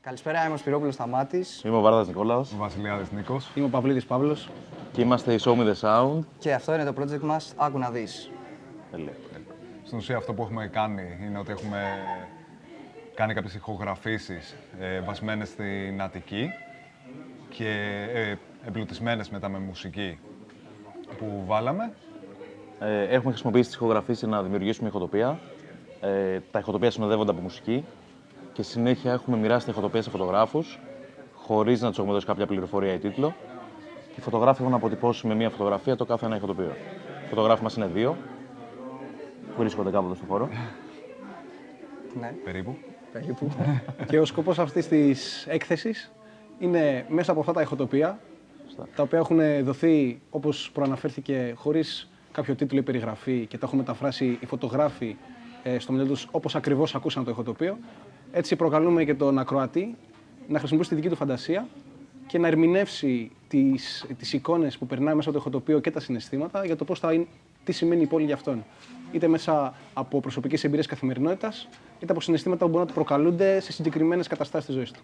Καλησπέρα, είμαι ο Σπυρόπουλος Σταμάτης. Είμαι ο Βάρδας Νικόλαος. Ο Βασιλιάδης Νίκος. Είμαι ο Παυλίδης Παύλος. Και είμαστε οι Show Me The Sound. Και αυτό είναι το project μας, άκου να δεις. Στην ουσία αυτό που έχουμε κάνει είναι ότι έχουμε κάνει κάποιες ηχογραφήσεις βασμένες στην Αττική και εμπλουτισμένες μετά με μουσική που βάλαμε. Έχουμε χρησιμοποιήσει τις ηχογραφήσεις για να δημιουργήσουμε ηχοτοπία. Τα ηχοτοπία συνοδεύονται από μουσική και συνέχεια έχουμε μοιράσει τα ηχοτοπία σε φωτογράφους, χωρίς να τους έχουμε δώσει κάποια πληροφορία ή τίτλο. Και οι φωτογράφοι έχουν αποτυπώσει με μία φωτογραφία το κάθε ένα ηχοτοπίο. Οι φωτογράφοι μας είναι δύο, που βρίσκονται κάπου εδώ στο χώρο. Ναι. Περίπου. Και ο σκοπός αυτής της έκθεσης είναι μέσα από αυτά τα ηχοτοπία, τα οποία έχουν δοθεί, όπως προαναφέρθηκε, χωρίς κάποιο τίτλο ή περιγραφή και τα έχουν μεταφράσει οι φωτογράφοι στο μυαλό τους όπως ακριβώς ακούσαν το ηχοτοπίο. Έτσι προκαλούμε και τον ακροατή να χρησιμοποιήσει τη δική του φαντασία και να ερμηνεύσει τις εικόνες που περνάει μέσα από το ηχοτοπίο και τα συναισθήματα για το τι σημαίνει η πόλη για αυτόν. Είτε μέσα από προσωπικές εμπειρίες καθημερινότητας, είτε από συναισθήματα που μπορούν να του προκαλούνται σε συγκεκριμένες καταστάσεις της ζωής του.